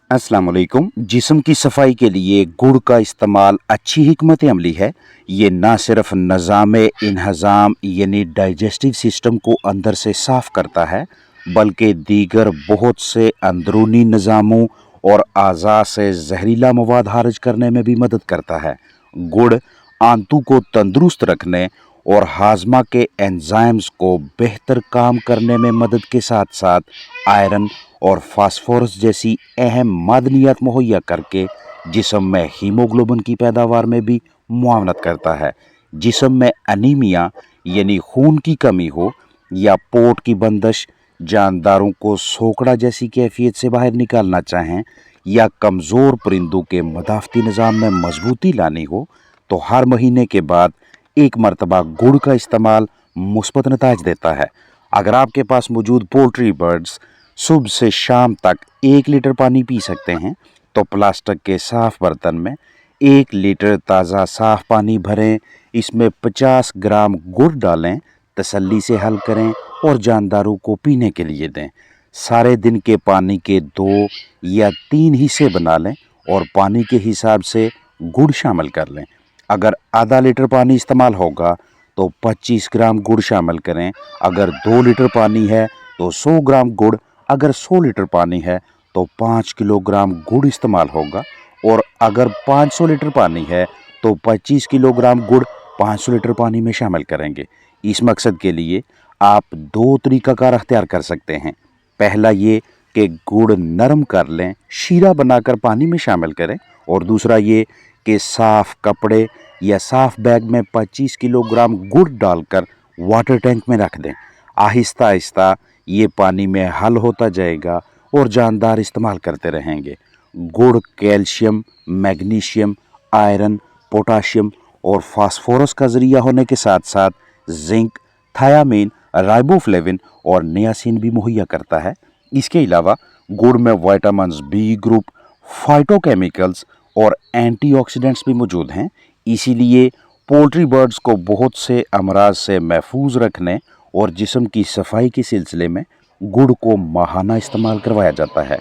अस्सलाम वालेकुम। जिस्म की सफाई के लिए गुड़ का इस्तेमाल अच्छी हिकमत अमली है। ये ना सिर्फ निज़ाम इन्हज़ाम यानी डाइजेस्टिव सिस्टम को अंदर से साफ करता है, बल्कि दीगर बहुत से अंदरूनी निज़ामों और अज़ा से जहरीला मवाद खारिज करने में भी मदद करता है। गुड़ आंतों को तंदुरुस्त रखने और हाजमा के एंजाइम्स को बेहतर काम करने में मदद के साथ साथ आयरन और फास्फोरस जैसी अहम मादनियात मुहैया करके जिस्म में हीमोग्लोबिन की पैदावार में भी मुआवनत करता है। जिस्म में अनीमिया यानी खून की कमी हो या पोट की बंदिश, जानदारों को सोकड़ा जैसी कैफियत से बाहर निकालना चाहें या कमज़ोर परिंदों के मदाफ़ती निज़ाम में मजबूती लानी हो, तो हर महीने के बाद एक मरतबा गुड़ का इस्तेमाल मुस्बत नताइज देता है। अगर आपके पास मौजूद पोल्ट्री बर्ड्स सुबह से शाम तक 1 लीटर पानी पी सकते हैं, तो प्लास्टिक के साफ बर्तन में 1 लीटर ताज़ा साफ पानी भरें, इसमें 50 ग्राम गुड़ डालें, तसल्ली से हल करें और जानदारों को पीने के लिए दें। सारे दिन के पानी के 2 या 3 हिस्से बना लें और पानी के हिसाब से गुड़ शामिल कर लें। अगर आधा लीटर पानी इस्तेमाल होगा तो 25 ग्राम गुड़ शामिल करें। अगर 2 लीटर पानी है तो 100 ग्राम गुड़। अगर 100 लीटर पानी है तो 5 किलोग्राम गुड़ इस्तेमाल होगा, और अगर 500 लीटर पानी है तो 25 किलोग्राम गुड़ 500 लीटर पानी में शामिल करेंगे। इस मकसद के लिए आप 2 तरीक़ाकार अख्तियार कर सकते हैं। पहला ये कि गुड़ नरम कर लें, शीरा बनाकर पानी में शामिल करें, और दूसरा ये कि साफ़ कपड़े या साफ़ बैग में 25 किलोग्राम गुड़ डालकर वाटर टैंक में रख दें। आहिस्ता आहिस्ता ये पानी में हल होता जाएगा और जानदार इस्तेमाल करते रहेंगे। गुड़ कैल्शियम, मैग्नीशियम, आयरन, पोटाशियम और फास्फोरस का ज़रिया होने के साथ साथ जिंक, थायामीन, राइबोफ्लेविन और नियासिन भी मुहैया करता है। इसके अलावा गुड़ में विटामिन बी ग्रुप, फाइटोकेमिकल्स और एंटीऑक्सीडेंट्स भी मौजूद हैं। इसीलिए पोल्ट्री बर्ड्स को बहुत से अमराज से महफूज रखने और जिस्म की सफाई के सिलसिले में गुड़ को माहाना इस्तेमाल करवाया जाता है।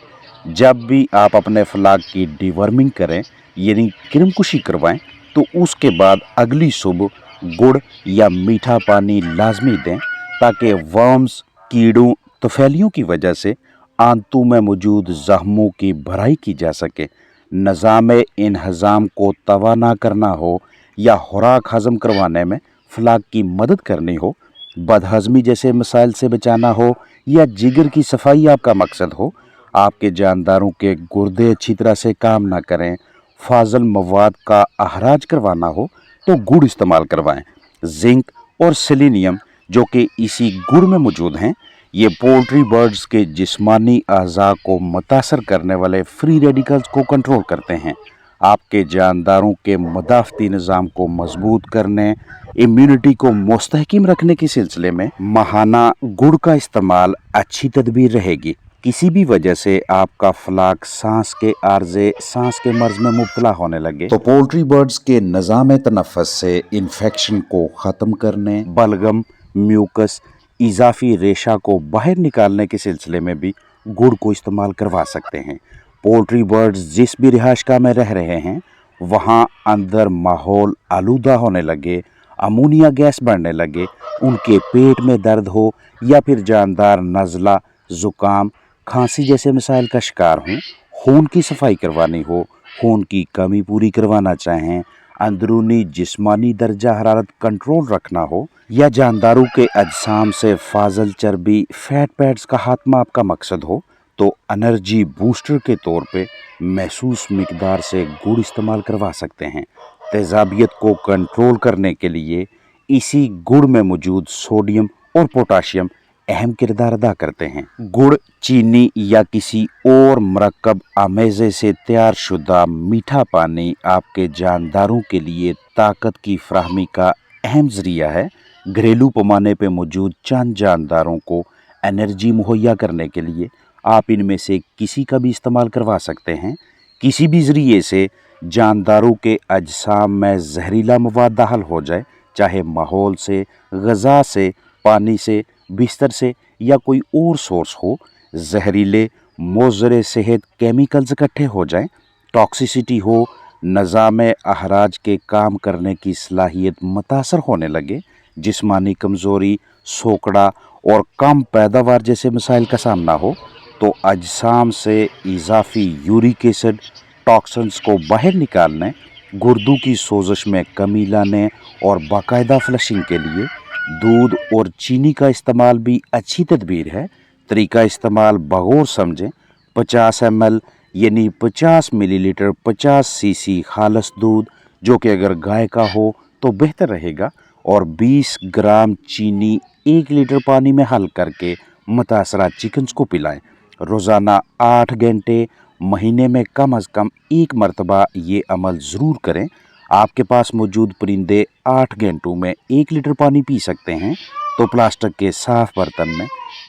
जब भी आप अपने फ्लाग की डिवर्मिंग करें यानी कृमकुशी करवाएं, तो उसके बाद अगली सुबह गुड़ या मीठा पानी लाजमी दें, ताकि वर्म्स, कीड़ों, तफैलियों की वजह से आंतों में मौजूद जख्मों की भराई की जा सके। निज़ाम इन्हज़ाम को तवाना करना हो या खुराक हज़म करवाने में फ्लाग की मदद करनी हो, बदहज़मी जैसे मसाइल से बचाना हो या जिगर की सफाई आपका मकसद हो, आपके जानदारों के गुर्दे अच्छी तरह से काम ना करें, फाजल मवाद का अखराज करवाना हो, तो गुड़ इस्तेमाल करवाएं। जिंक और सेलेनियम जो कि इसी गुड़ में मौजूद हैं, ये पोल्ट्री बर्ड्स के जिस्मानी अज़ा को मुतासर करने वाले फ्री रेडिकल्स को कंट्रोल करते हैं। आपके जानदारों के मदाफ़ती निज़ाम को मजबूत करने, इम्यूनिटी को मुस्तहकिम रखने के सिलसिले में माहाना गुड़ का इस्तेमाल अच्छी तदबीर रहेगी। किसी भी वजह से आपका फ्लाक सांस के आर्जे, सांस के मर्ज में मुब्तला होने लगे, तो पोल्ट्री बर्ड्स के निज़ाम तनफ़्फ़ुस से इन्फेक्शन को ख़त्म करने, बलगम, म्यूकस, इजाफी रेशा को बाहर निकालने के सिलसिले में भी गुड़ को इस्तेमाल करवा सकते हैं। पोल्ट्री बर्ड्स जिस भी रिहाइशगाह में रह रहे हैं, वहाँ अंदर माहौल आलूदा होने लगे, अमोनिया गैस बढ़ने लगे, उनके पेट में दर्द हो या फिर जानदार नज़ला, ज़ुकाम, खांसी जैसे मसाइल का शिकार हों, खून की सफाई करवानी हो, खून की कमी पूरी करवाना चाहें, अंदरूनी जिस्मानी दर्जा हरारत कंट्रोल रखना हो, या जानदारों के अजसाम से फाजल चर्बी, फैट पैड्स का खात्मा आपका मकसद हो, तो एनर्जी बूस्टर के तौर पे महसूस मिकदार से गुड़ इस्तेमाल करवा सकते हैं। तेज़ाबियत को कंट्रोल करने के लिए इसी गुड़ में मौजूद सोडियम और पोटाशियम अहम किरदार अदा करते हैं। गुड़, चीनी या किसी और मरकब आमेज़े से तैयार शुदा मीठा पानी आपके जानदारों के लिए ताकत की फ्राहमी का अहम ज़रिया है। घरेलू पैमाने पे मौजूद चंद जानदारों को एनर्जी मुहैया करने के लिए आप इनमें से किसी का भी इस्तेमाल करवा सकते हैं। किसी भी ज़रिए से जानदारों के अजसाम में जहरीला मवाद दाखिल हो जाए, चाहे माहौल से, ग़ज़ा से, पानी से, बिस्तर से या कोई और सोर्स हो, जहरीले मोज़रे सेहत केमिकल्स इकट्ठे हो जाएं, टॉक्सिसिटी हो, निज़ाम अहराज के काम करने की सलाहियत मुतासर होने लगे, जिस्मानी कमज़ोरी, सोकड़ा और कम पैदावार जैसे मसाइल का सामना हो, तो अजसाम से इजाफी यूरिक एसिड टॉक्सिन्स को बाहर निकालने, गुर्दों की सोजश में कमी लाने और बाकायदा फ्लशिंग के लिए दूध और चीनी का इस्तेमाल भी अच्छी तदबीर है। तरीका इस्तेमाल बगौर समझें। 50 ml यानी 50 मिलीलीटर 50 सीसी खालस दूध, जो कि अगर गाय का हो तो बेहतर रहेगा, और 20 ग्राम चीनी 1 लीटर पानी में हल करके मुतासरा चिकन्स को पिलाएं। रोज़ाना 8 घंटे, महीने में कम अज़ कम एक मरतबा ये अमल ज़रूर करें। आपके पास मौजूद परिंदे 8 घंटों में 1 लीटर पानी पी सकते हैं, तो प्लास्टिक के साफ़ बर्तन में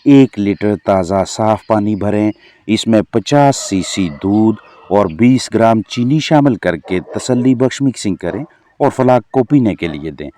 1 लीटर ताज़ा साफ़ पानी भरें, इसमें 50 सीसी दूध और 20 ग्राम चीनी शामिल करके तसल्ली बख्श मिक्सिंग करें और फलाक को पीने के लिए दें।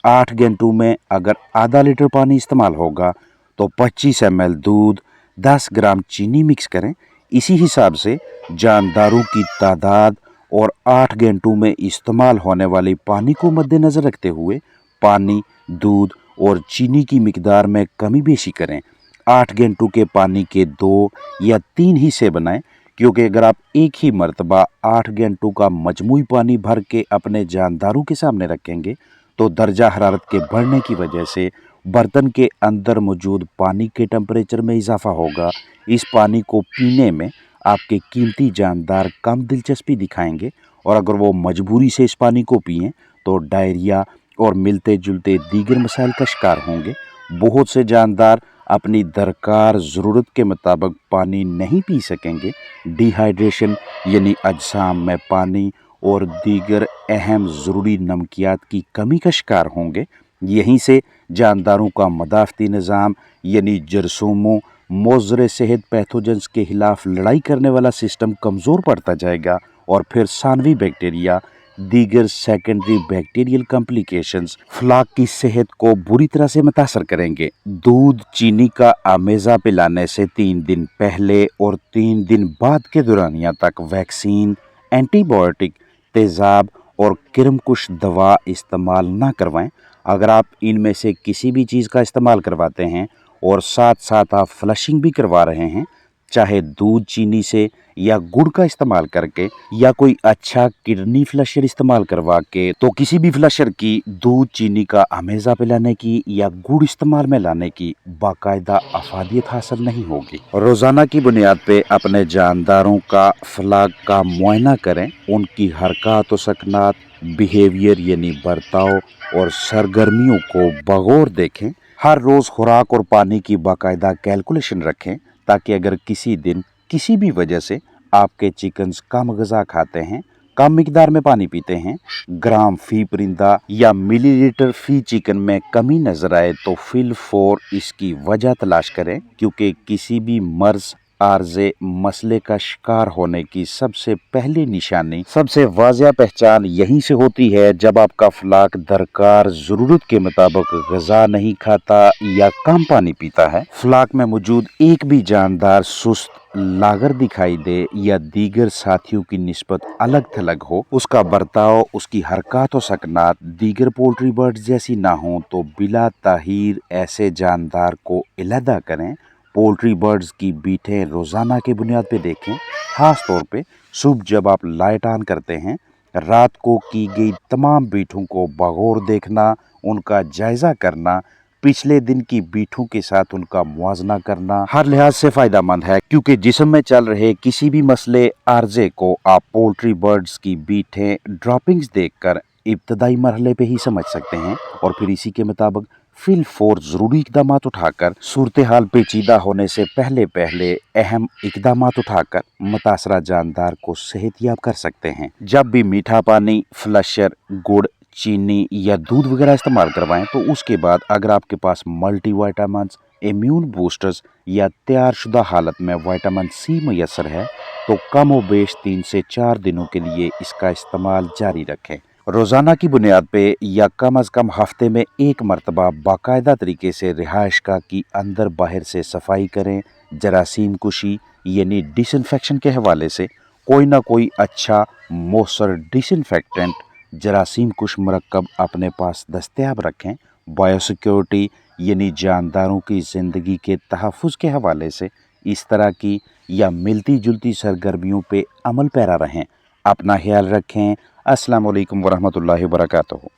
8 घंटों में अगर आधा लीटर पानी इस्तेमाल होगा तो 25 ml दूध, 10 ग्राम चीनी मिक्स करें। इसी हिसाब से जानदारों की तादाद और 8 घंटों में इस्तेमाल होने वाले पानी को मद्देनज़र रखते हुए पानी, दूध और चीनी की मिकदार में कमी बेशी करें। 8 घंटों के पानी के 2 या 3 हिस्से बनाएं, क्योंकि अगर आप एक ही मरतबा 8 घंटों का मजमूई पानी भर के अपने जानदारों के सामने रखेंगे तो दर्जा हरारत के बढ़ने की वजह से बर्तन के अंदर मौजूद पानी के टेम्परेचर में इजाफा होगा। इस पानी को पीने में आपके कीमती जानदार कम दिलचस्पी दिखाएंगे, और अगर वो मजबूरी से इस पानी को पिएं तो डायरिया और मिलते जुलते दीगर मसाइल का शिकार होंगे। बहुत से जानदार अपनी दरकार ज़रूरत के मुताबिक पानी नहीं पी सकेंगे। डिहाइड्रेशन यानी अजसाम में पानी और दीगर अहम ज़रूरी नमकियात की कमी का शिकार होंगे। यहीं से जानदारों का मदाफ़ती निज़ाम यानी जरसूमों, मोज़रे सेहत पैथोजेंस के खिलाफ लड़ाई करने वाला सिस्टम कमज़ोर पड़ता जाएगा, और फिर सानवी बैक्टीरिया, दीगर सेकेंडरी बैक्टीरियल कॉम्प्लिकेशंस फ्लाक की सेहत को बुरी तरह से मुतासर करेंगे। दूध चीनी का आमेज़ा पिलाने से 3 दिन पहले और 3 दिन बाद के दौरानिया तक वैक्सीन, एंटीबायोटिक, तेज़ाब और किरमकुश दवा इस्तेमाल ना करवाएं। अगर आप इनमें से किसी भी चीज़ का इस्तेमाल करवाते हैं और साथ साथ आप फ्लशिंग भी करवा रहे हैं, चाहे दूध चीनी से या गुड़ का इस्तेमाल करके या कोई अच्छा किडनी फ्लशर इस्तेमाल करवा के, तो किसी भी फ्लशर की दूध चीनी का आमेज़ा पिलाने की या गुड़ इस्तेमाल में लाने की बाकायदा अफादियत हासिल नहीं होगी। रोज़ाना की बुनियाद पे अपने जानदारों का फलाक का मुआयना करें, उनकी हरकत व सकनात, बिहेवियर यानी बर्ताव और सरगर्मियों को बगौर देखें। हर रोज़ खुराक और पानी की बाकायदा कैलकुलेशन रखें, ताकि अगर किसी दिन किसी भी वजह से आपके चिकन्स कम ग़िज़ा खाते हैं, कम मिकदार में पानी पीते हैं, ग्राम फी परिंदा या मिलीलीटर फी चिकन में कमी नज़र आए, तो फिल फौर इसकी वजह तलाश करें, क्योंकि किसी भी मर्ज़ आर्ज़े मसले का शिकार होने की सबसे पहली निशानी, सबसे वाज़िया पहचान यहीं से होती है जब आपका फलाक दरकार ज़रूरत के मुताबिक ग़िज़ा नहीं खाता या कम पानी पीता है। फलाक में मौजूद एक भी जानदार सुस्त, लागर दिखाई दे या दीगर साथियों की निस्बत अलग थलग हो, उसका बर्ताव, उसकी हरकत व सकनात दीगर पोल्ट्री बर्ड्स जैसी ना हो, तो बिला ताहीर ऐसे जानदार को अलहदा करें। पोल्ट्री बर्ड्स की बीटें रोज़ाना के बुनियाद पे देखें, ख़ास तौर पे सुबह जब आप लाइट ऑन करते हैं। रात को की गई तमाम बीटों को बगौर देखना, उनका जायज़ा करना, पिछले दिन की बीठों के साथ उनका मुआजना करना हर लिहाज से फ़ायदेमंद है, क्योंकि जिस्म में चल रहे किसी भी मसले आर्जे को आप पोल्ट्री बर्ड्स की बीटें ड्रॉपिंग्स देखकर इब्तदाई मरहले पे ही समझ सकते हैं, और फिर इसी के मुताबिक फिल फौर ज़रूरी इक़दामात उठाकर सूरत हाल पेचीदा होने से पहले पहले अहम इक़दामात उठाकर मुतासरा जानदार को सेहतयाब कर सकते हैं। जब भी मीठा पानी, फ्लशर, गुड़, चीनी या दूध वगैरह इस्तेमाल करवाएं, तो उसके बाद अगर आपके पास मल्टीविटामिन्स, इम्यून बूस्टर्स या तैयार शुदा हालत में विटामिन सी मैसर है, तो कम व बेश 3 से 4 दिनों के लिए इसका इस्तेमाल जारी रखें। रोज़ाना की बुनियाद पे या कम अज़ कम हफ्ते में एक मरतबा बाकायदा तरीके से रिहाइशगाह की अंदर बाहर से सफाई करें। जरासीम कुशी, यानी डिसइंफेक्शन के हवाले से कोई ना कोई अच्छा मौसर डिसइंफेक्टेंट जरासीम कुश मरकब अपने पास दस्तयाब रखें। बायोसिक्योरिटी यानी जानदारों की ज़िंदगी के तहफ़्फ़ुज़ के हवाले से इस तरह की या मिलती जुलती सरगर्मियों पे अमल पैरा रहें। अपना ख्याल रखें। अस्सलाम वालेकुम वरहमतुल्लाहि वबरकातुहू।